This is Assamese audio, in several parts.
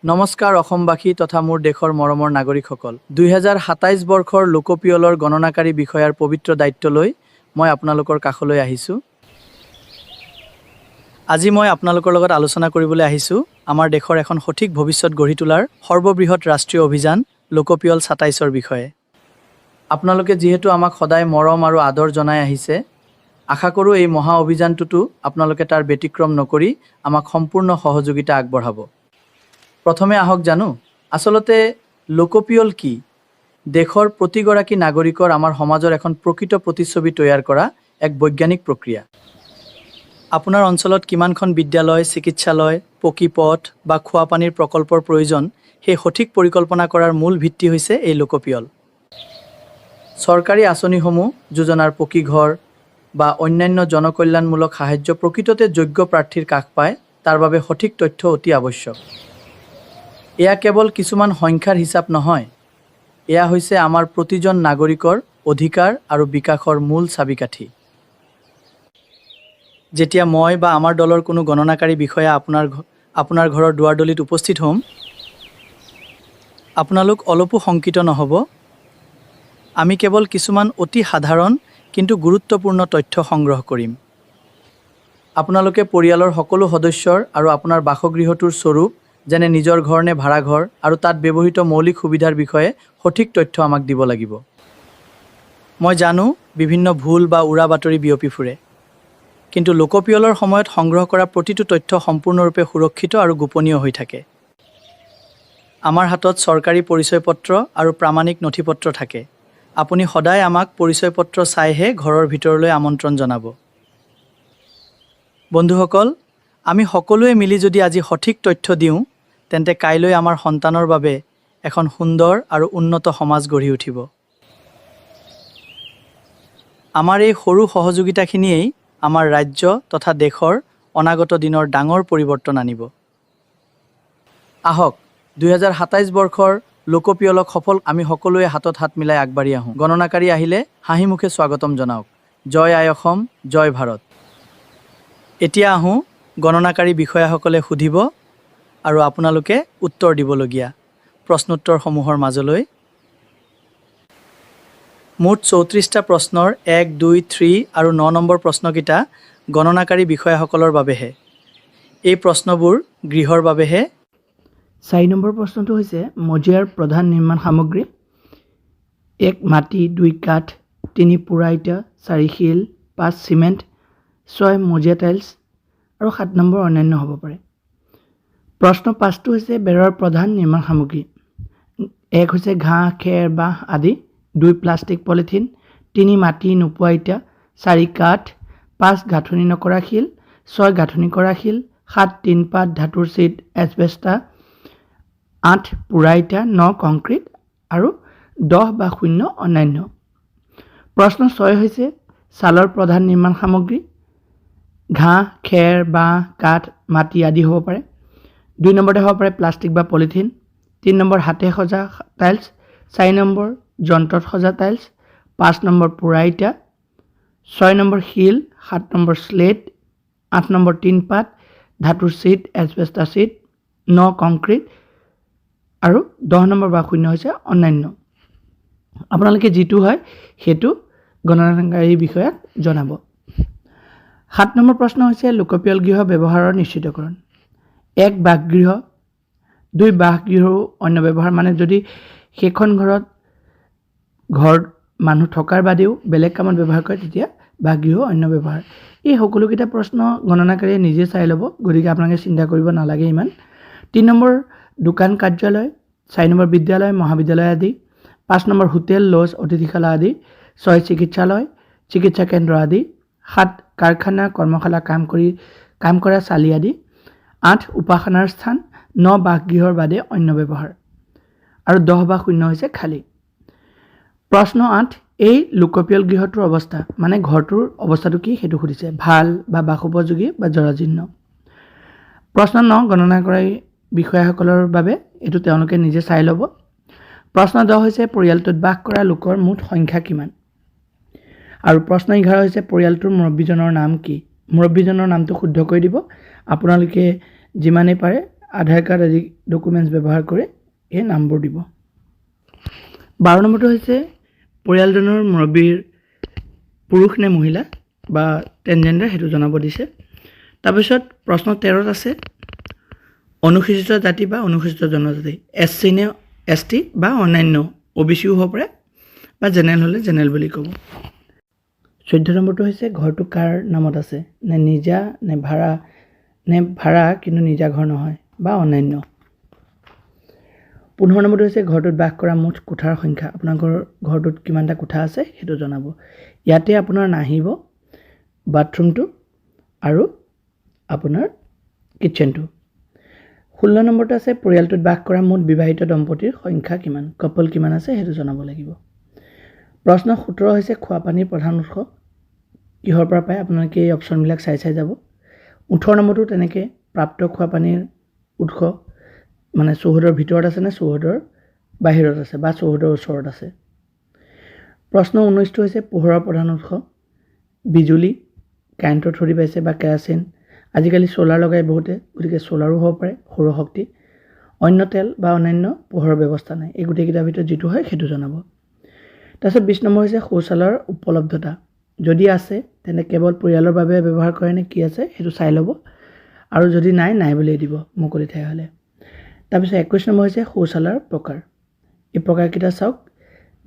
নমস্কাৰ অসমবাসী তথা মোৰ দেশৰ মৰমৰ নাগৰিকসকল 2027 বৰ্ষৰ লোকপিয়লৰ গণনাকাৰী বিষয়াৰ পবিত্ৰ দায়িত্ব লৈ মই আপোনালোকৰ কাষলৈ আহিছোঁ। আজি মই আপোনালোকৰ লগত আলোচনা কৰিবলৈ আহিছোঁ আমাৰ দেশৰ এখন সঠিক ভৱিষ্যত গঢ়ি তোলাৰ সৰ্ববৃহৎ ৰাষ্ট্ৰীয় অভিযান লোকপিয়ল 27ৰ বিষয়ে। আপোনালোকে যিহেতু আমাক সদায় মৰম আৰু আদৰ জনাই আহিছে, আশা কৰোঁ এই মহা অভিযানটোতো আপোনালোকে তাৰ ব্যতিক্ৰম নকৰি আমাক সম্পূৰ্ণ সহযোগিতা আগবঢ়াব। প্ৰথমে আহক জানো আচলতে লোকপিয়ল কি। দেশৰ প্ৰতিগৰাকী নাগৰিকৰ আমাৰ সমাজৰ এখন প্ৰকৃত প্ৰতিচ্ছবি তৈয়াৰ কৰা এক বৈজ্ঞানিক প্ৰক্ৰিয়া। আপোনাৰ অঞ্চলত কিমানখন বিদ্যালয়, চিকিৎসালয়, পকী পথ বা খোৱা পানীৰ প্ৰকল্পৰ প্ৰয়োজন, সেই সঠিক পৰিকল্পনা কৰাৰ মূল ভিত্তি হৈছে এই লোকপিয়ল। চৰকাৰী আঁচনিসমূহ, যোজনাৰ পকী ঘৰ বা অন্যান্য জনকল্যাণমূলক সাহায্য প্ৰকৃততে যোগ্য প্ৰাৰ্থীৰ কাষ পায়, তাৰ বাবে সঠিক তথ্য অতি আৱশ্যক। এয়া কেৱল কিছুমান সংখ্যাৰ হিচাপ নহয়, এয়া হৈছে আমাৰ প্ৰতিজন নাগৰিকৰ অধিকাৰ আৰু বিকাশৰ মূল চাবিকাঠি। যেতিয়া মই বা আমাৰ দলৰ কোনো গণনাকাৰী বিষয়া আপোনাৰ ঘৰৰ দুৱাৰদলিত উপস্থিত হ'ম, আপোনালোক অলপো শংকিত নহ'ব। আমি কেৱল কিছুমান অতি সাধাৰণ কিন্তু গুৰুত্বপূৰ্ণ তথ্য সংগ্ৰহ কৰিম। আপোনালোকে পৰিয়ালৰ সকলো সদস্যৰ আৰু আপোনাৰ বাসগৃহটোৰ স্বৰূপ, যেনে নিজৰ ঘৰ নে ভাড়াঘৰ আৰু তাত ব্যৱহৃত মৌলিক সুবিধাৰ বিষয়ে সঠিক তথ্য আমাক দিব লাগিব। মই জানো বিভিন্ন ভুল বা উৰা বাতৰি বিয়পি ফুৰে, কিন্তু লোকপিয়লৰ সময়ত সংগ্ৰহ কৰা প্ৰতিটো তথ্য সম্পূৰ্ণৰূপে সুৰক্ষিত আৰু গোপনীয় হৈ থাকে। আমাৰ হাতত চৰকাৰী পৰিচয় পত্ৰ আৰু প্ৰামাণিক নথিপত্ৰ থাকে। আপুনি সদায় আমাক পৰিচয় পত্ৰ চাইহে ঘৰৰ ভিতৰলৈ আমন্ত্ৰণ জনাব। বন্ধুসকল, আমি সকলোৱে মিলি যদি আজি সঠিক তথ্য দিওঁ, তেন্তে কাইলৈ আমাৰ সন্তানৰ বাবে এখন সুন্দৰ আৰু উন্নত সমাজ গঢ়ি উঠিব। আমাৰ এই সৰু সহযোগিতাখিনিয়েই আমাৰ ৰাজ্য তথা দেশৰ অনাগত দিনৰ ডাঙৰ পৰিৱৰ্তন আনিব। আহক 2027 বৰ্ষৰ লোকপিয়লক আমি সকলোৱে হাতত হাত মিলাই আগবাঢ়ি আহোঁ। গণনাকাৰী আহিলে হাঁহিমুখে স্বাগতম জনাওক। জয় আই অসম, জয় ভাৰত। এতিয়া আহোঁ গণনাকাৰী বিষয়াসকলে সুধিব আৰু আপোনালোকে উত্তৰ দিবলগীয়া প্ৰশ্নোত্তৰসমূহৰ মাজলৈ। মুঠ 34টা প্ৰশ্নৰ 1, 2, 3 আৰু 9 নম্বৰ প্ৰশ্নকেইটা গণনাকাৰী বিষয়াসকলৰ বাবেহে। এই প্ৰশ্নবোৰ গৃহৰ বাবেহে। 4 নম্বৰ প্ৰশ্নটো হৈছে মজিয়াৰ প্ৰধান নিৰ্মাণ সামগ্ৰী। 1 মাটি, 2 কাঠ, 3 পোৰা ইটা, 4 শিল, 5 চিমেণ্ট, 6 মজিয়া টাইলছ আৰু 7 নম্বৰ অন্যান্য হ'ব পাৰে। প্ৰশ্ন 5টো হৈছে বেৰৰ প্ৰধান নিৰ্মাণ সামগ্ৰী। 1 হৈছে ঘাঁহ, খেৰ, বাঁহ আদি, 2 প্লাষ্টিক পলিথিন, 3 মাটি নোপোৱা ইটা, 4 কাঠ, 5 গাঁথনি নকৰা শিল, 6 গাঁথনি কৰা শিল, 7 টিনপাত, ধাতুৰ চিট, এছবেষ্টাছ, 8 পোৰা ইটা, 9 কংক্ৰিট আৰু 10 বা 0 অন্যান্য। প্ৰশ্ন 6 হৈছে ছালৰ প্ৰধান নিৰ্মাণ সামগ্ৰী। ঘাঁহ, খেৰ, বাঁহ, কাঠ, মাটি আদি হ'ব পাৰে। 2 নম্বৰতে হ'ব পাৰে প্লাষ্টিক বা পলিথিন। 3 নম্বৰ হাতে সজা টাইলছ, 4 নম্বৰ যন্ত্ৰত সজা টাইলছ, 5 নম্বৰ পোৰা ইটা, 6 নম্বৰ শিল, 7 নম্বৰ স্লেট, 8 নম্বৰ টিনপাত, ধাতুৰ চিট, এছবেষ্টাছ চিট, 9 কংক্ৰিট আৰু 10 নম্বৰ বা 0 হৈছে অন্যান্য। আপোনালোকে যিটো হয় সেইটো গণনাকাৰী বিষয়াক জনাব। 7 নম্বৰ প্ৰশ্ন হৈছে লোকপিয়ল গৃহ ব্যৱহাৰৰ নিশ্চিতকৰণ। 1 বাসগৃহ, 2 বাসগৃহৰো অন্য ব্যৱহাৰ, মানে যদি সেইখন ঘৰত মানুহ থকাৰ বাদেও বেলেগ কামত ব্যৱহাৰ কৰে তেতিয়া বাসগৃহ অন্য ব্যৱহাৰ। এই সকলোকেইটা প্ৰশ্ন গণনাকাৰীয়ে নিজে চাই ল'ব, গতিকে আপোনালোকে চিন্তা কৰিব নালাগে ইমান। 3 নম্বৰ দোকান, কাৰ্যালয়, 4 নম্বৰ বিদ্যালয়, মহাবিদ্যালয় আদি, 5 নম্বৰ হোটেল, লজ, অতিথিশালা আদি, 6 চিকিৎসালয়, চিকিৎসা কেন্দ্ৰ আদি, 7 কাৰখানা, কৰ্মশালা, কাম কৰা চালি আদি, 8 উপাসনাৰ স্থান, 9 বাসগৃহৰ বাদে অন্য ব্যৱহাৰ আৰু 10 বা 0 হৈছে খালী। প্ৰশ্ন 8 এই লোকপিয়ল গৃহটোৰ অৱস্থা, মানে ঘৰটোৰ অৱস্থাটো কি সেইটো সুধিছে, ভাল বা বাসোপযোগী বা জৰাজীৰ্ণ। প্ৰশ্ন 9 গণনাকাৰী বিষয়াসকলৰ বাবে, এইটো তেওঁলোকে নিজে চাই ল'ব। প্ৰশ্ন 10 হৈছে পৰিয়ালটোত বাস কৰা লোকৰ মুঠ সংখ্যা কিমান। আৰু প্ৰশ্ন 11 হৈছে পৰিয়ালটোৰ মুৰব্বীজনৰ নাম কি। মুৰব্বীজনৰ নামটো শুদ্ধ কৰি দিব। আপোনালোকে যিমানেই পাৰে আধাৰ কাৰ্ড আদি ডকুমেণ্টছ ব্যৱহাৰ কৰি এই নামবোৰ দিব। 12 নম্বৰটো হৈছে পৰিয়ালজনৰ মুৰব্বীৰ পুৰুষ নে মহিলা বা ট্ৰেন্সজেণ্ডাৰ সেইটো জনাব দিছে। তাৰপিছত প্ৰশ্ন 13ত আছে অনুসূচিত জাতি বা অনুসূচিত জনজাতি, SC নে ST বা অন্যান্য, OBCও হ'ব পাৰে বা জেনেৰেল হ'লে জেনেৰেল বুলি ক'ব। 14 নম্বৰটো হৈছে ঘৰটো কাৰ নামত আছে, নে নিজা নে ভাড়া কিন্তু নিজা ঘৰ নহয় বা অন্যান্য। 15 নম্বৰটো হৈছে ঘৰটোত বাস কৰা মুঠ কোঠাৰ সংখ্যা, আপোনালোকৰ ঘৰটোত কিমানটা কোঠা আছে সেইটো জনাব। ইয়াতে আপোনাৰ নাহিব বাথৰুমটো আৰু আপোনাৰ কিটচেনটো। 16 নম্বৰটো আছে পৰিয়ালটোত বাস কৰা মুঠ বিবাহিত দম্পতীৰ সংখ্যা কিমান, কাপল কিমান আছে সেইটো জনাব লাগিব। প্ৰশ্ন 17 হৈছে খোৱাপানীৰ প্ৰধান উৎস কিহৰ পৰা পায়, আপোনালোকে এই অপশ্যনবিলাক চাই যাব। 18 নম্বৰটো তেনেকৈ প্ৰাপ্ত খোৱাপানীৰ উৎস মানে চৌহদৰ ভিতৰত আছে নে চৌহদৰ বাহিৰত আছে বা চৌহদৰ ওচৰত আছে। প্ৰশ্ন 19টো হৈছে পোহৰৰ প্ৰধান উৎস, বিজুলী, কাৰেণ্টৰ থ্ৰুদি পাইছে বা কেৰাচিন, আজিকালি ছ'লাৰ লগাই বহুতে, গতিকে ছ'লাৰো হ'ব পাৰে, সৌৰশক্তি, অন্য তেল বা অন্যান্য পোহৰৰ ব্যৱস্থা নাই। এই গোটেইকেইটাৰ ভিতৰত যিটো হয় সেইটো জনাব। তাৰপিছত 20 নম্বৰ হৈছে শৌচালয়ৰ উপলব্ধতা, যদি আছে তেন্তে কেৱল পৰিয়ালৰ বাবে ব্যৱহাৰ কৰে নে কি আছে সেইটো চাই ল'ব, আৰু যদি নাই বুলিয়ে দিব মুকলি ঠাই হ'লে। তাৰপিছত 21 নম্বৰ হৈছে শৌচালয়ৰ প্ৰকাৰ, এই প্ৰকাৰকেইটা চাওক।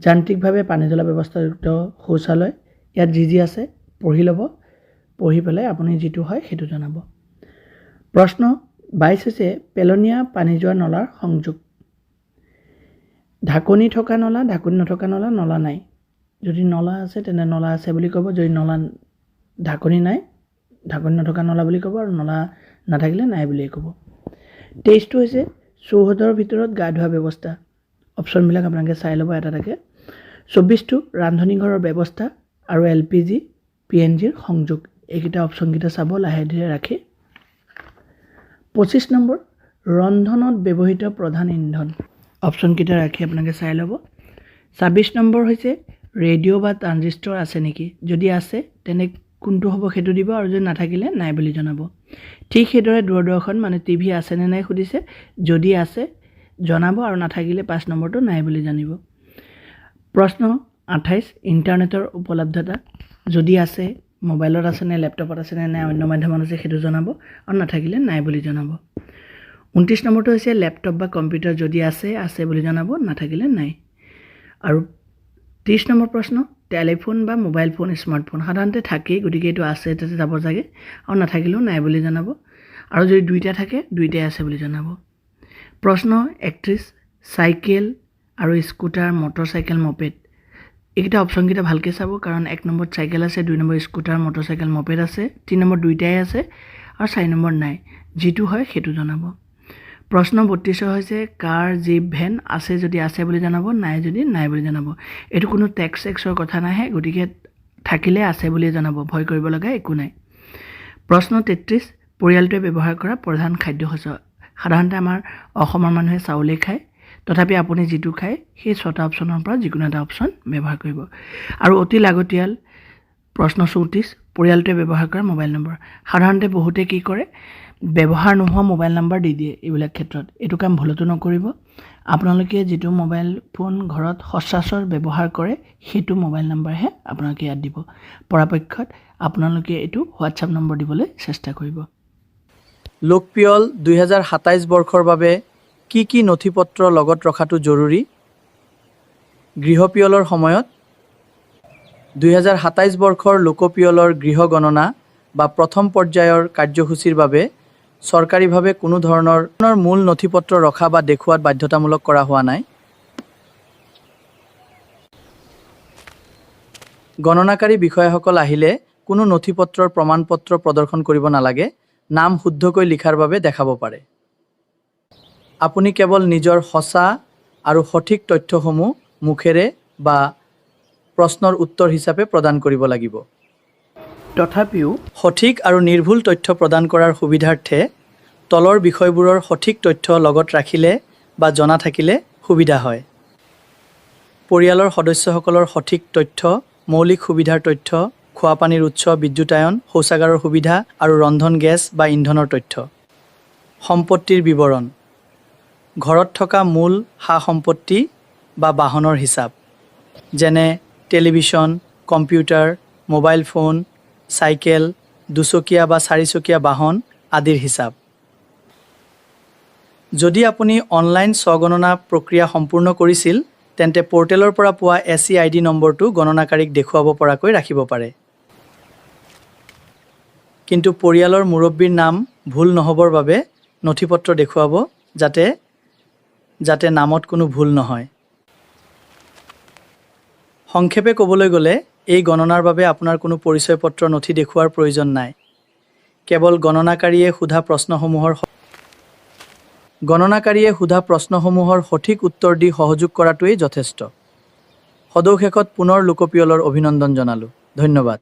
যান্ত্ৰিকভাৱে পানী জ্বলা ব্যৱস্থাযুক্ত শৌচালয়, ইয়াত যি আছে পঢ়ি ল'ব, পঢ়ি পেলাই আপুনি যিটো হয় সেইটো জনাব। প্ৰশ্ন 22 হৈছে পেলনীয়া পানী যোৱা নলাৰ সংযোগ, ঢাকনি থকা নলা, ঢাকনি নথকা নলা, নলা নাই। যদি নলা আছে তেন্তে নলা আছে বুলি ক'ব, যদি নলা ঢাকনি নাই ঢাকনি নথকা নলা বুলি ক'ব, আৰু নলা নাথাকিলে নাই বুলিয়ে ক'ব। 23টো হৈছে চৌহদৰ ভিতৰত গা ধোৱা ব্যৱস্থা, অপশ্যনবিলাক আপোনালোকে চাই ল'ব এটা এটাকৈ। 24টো ৰান্ধনি ঘৰৰ ব্যৱস্থা আৰু LPG PNGৰ সংযোগ, এইকেইটা অপশ্যনকেইটা চাব লাহে ধীৰে ৰাখি। 25 নম্বৰ ৰন্ধনত ব্যৱহৃত প্ৰধান ইন্ধন, অপশ্যনকেইটা ৰাখি আপোনালোকে চাই ল'ব। 26 নম্বৰ হৈছে ৰেডিঅ' বা ট্ৰানজিষ্টৰ আছে নেকি, যদি আছে তেনে কোনটো হ'ব সেইটো দিব, আৰু যদি নাথাকিলে নাই বুলি জনাব। ঠিক সেইদৰে দূৰদৰ্শন মানে TV আছেনে নাই সুধিছে, যদি আছে জনাব, আৰু নাথাকিলে 5 নম্বৰটো নাই বুলি জানিব। প্ৰশ্ন 28 ইণ্টাৰনেটৰ উপলব্ধতা, যদি আছে মোবাইলত আছে নে লেপটপত আছে নে অন্য মাধ্যমত আছে সেইটো জনাব, আৰু নাথাকিলে নাই বুলি জনাব। 29 নম্বৰটো হৈছে লেপটপ বা কম্পিউটাৰ, যদি আছে বুলি জনাব, নাথাকিলে নাই। আৰু 30 নম্বৰ প্ৰশ্ন টেলিফোন বা মোবাইল ফোন, স্মাৰ্টফোন সাধাৰণতে থাকেই, গতিকে এইটো আছে তাতে যাব চাগে, আৰু নাথাকিলেও নাই বুলি জনাব, আৰু যদি দুইটা থাকে দুইটাই আছে বুলি জনাব। প্ৰশ্ন 31 চাইকেল আৰু স্কুটাৰ, মটৰ চাইকেল, মপেড, এইকেইটা অপশ্যনকেইটা ভালকৈ চাব, কাৰণ 1 নম্বৰত চাইকেল আছে, 2 number scooter, motor cycle, moped আছে, 3 নম্বৰ দুইটাই আছে, আৰু 4 নম্বৰ নাই, যিটো হয় সেইটো জনাব। প্ৰশ্ন 32 হৈছে কাৰ, জীপ, ভেন, আছে যদি আছে বুলি জনাব, নাই যদি নাই বুলি জনাব। এইটো কোনো টেক্সৰ কথা নাহে, গতিকে থাকিলে আছে বুলিয়ে জনাব, ভয় কৰিব লগা একো নাই। প্ৰশ্ন 33 পৰিয়ালটোৱে ব্যৱহাৰ কৰা প্ৰধান খাদ্যশস্য, সাধাৰণতে আমাৰ অসমৰ মানুহে চাউলেই খায়, তথাপি আপুনি যিটো খায় সেই 6টা অপশ্যনৰ পৰা যিকোনো এটা অপশ্যন ব্যৱহাৰ কৰিব। আৰু অতি লাগতিয়াল প্ৰশ্ন 34 পৰিয়ালটোৱে ব্যৱহাৰ কৰা মোবাইল নম্বৰ, সাধাৰণতে বহুতে কি কৰে ব্যৱহাৰ নোহোৱা মোবাইল নম্বৰ দি দিয়ে, এইবিলাক ক্ষেত্ৰত এইটো কাম ভুলতো নকৰিব। আপোনালোকে যিটো মোবাইল ফোন ঘৰত সচৰাচৰ ব্যৱহাৰ কৰে সেইটো মোবাইল নম্বৰহে আপোনালোকে ইয়াত দিব, পৰাপক্ষত আপোনালোকে এইটো হোৱাটছআপ নম্বৰ দিবলৈ চেষ্টা কৰিব। লোকপিয়ল 2027 বৰ্ষৰ বাবে কি নথিপত্ৰ লগত ৰখাটো জৰুৰী? গৃহপিয়লৰ সময়ত 2027 বৰ্ষৰ লোকপিয়লৰ গৃহ গণনা বা প্ৰথম পৰ্যায়ৰ কাৰ্যসূচীৰ বাবে চৰকাৰীভাৱে কোনো ধৰণৰ মূল নথিপত্ৰ ৰখা বা দেখুওৱাত বাধ্যতামূলক কৰা হোৱা নাই। গণনাকাৰী বিষয়াসকল আহিলে কোনো নথিপত্ৰৰ প্ৰমাণপত্ৰ প্ৰদৰ্শন কৰিব নালাগে, নাম শুদ্ধকৈ লিখাৰ বাবে দেখাব পাৰে। আপুনি কেৱল নিজৰ সঁচা আৰু সঠিক তথ্যসমূহ মুখেৰে বা প্ৰশ্নৰ উত্তৰ হিচাপে প্ৰদান কৰিব লাগিব। তথাপিও সঠিক আৰু নিৰ্ভুল তথ্য প্ৰদান কৰাৰ সুবিধাৰ্থে তলৰ বিষয়বোৰৰ সঠিক তথ্য লগত ৰাখিলে বা জনা থাকিলে সুবিধা হয়। পৰিয়ালৰ সদস্যসকলৰ সঠিক তথ্য, মৌলিক সুবিধাৰ তথ্য, খোৱাপানীৰ উৎস, বিদ্যুতায়ন, শৌচাগাৰৰ সুবিধা আৰু ৰন্ধন গেছ বা ইন্ধনৰ তথ্য। সম্পত্তিৰ বিৱৰণ, ঘৰত থকা মূল সা-সম্পত্তি বা বাহনৰ হিচাপ, যেনে television, computer, mobile phone, cycle, দুচকীয়া বা চাৰিচকীয়া বাহন আদিৰ হিচাপ। যদি আপুনি অনলাইন স্বগণনা প্ৰক্ৰিয়া সম্পূৰ্ণ কৰিছিল, তেন্তে পৰ্টেলৰ পৰা পোৱা SEID নম্বৰটো গণনাকাৰীক দেখুৱাব পৰাকৈ ৰাখিব পাৰে। কিন্তু পৰিয়ালৰ মুৰব্বীৰ নাম ভুল নহ'বৰ বাবে নথিপত্ৰ দেখুৱাব যাতে নামত কোনো ভুল নহয়। সংক্ষেপে ক'বলৈ গ'লে, এই গণনাৰ বাবে আপোনাৰ কোনো পৰিচয় পত্ৰ নথি দেখুওৱাৰ প্ৰয়োজন নাই। কেৱল গণনাকাৰীয়ে সোধা প্ৰশ্নসমূহৰ সঠিক উত্তৰ দি সহযোগ কৰাটোৱেই যথেষ্ট। সদৌ শেষত পুনৰ লোকপিয়লৰ অভিনন্দন জনালোঁ। ধন্যবাদ।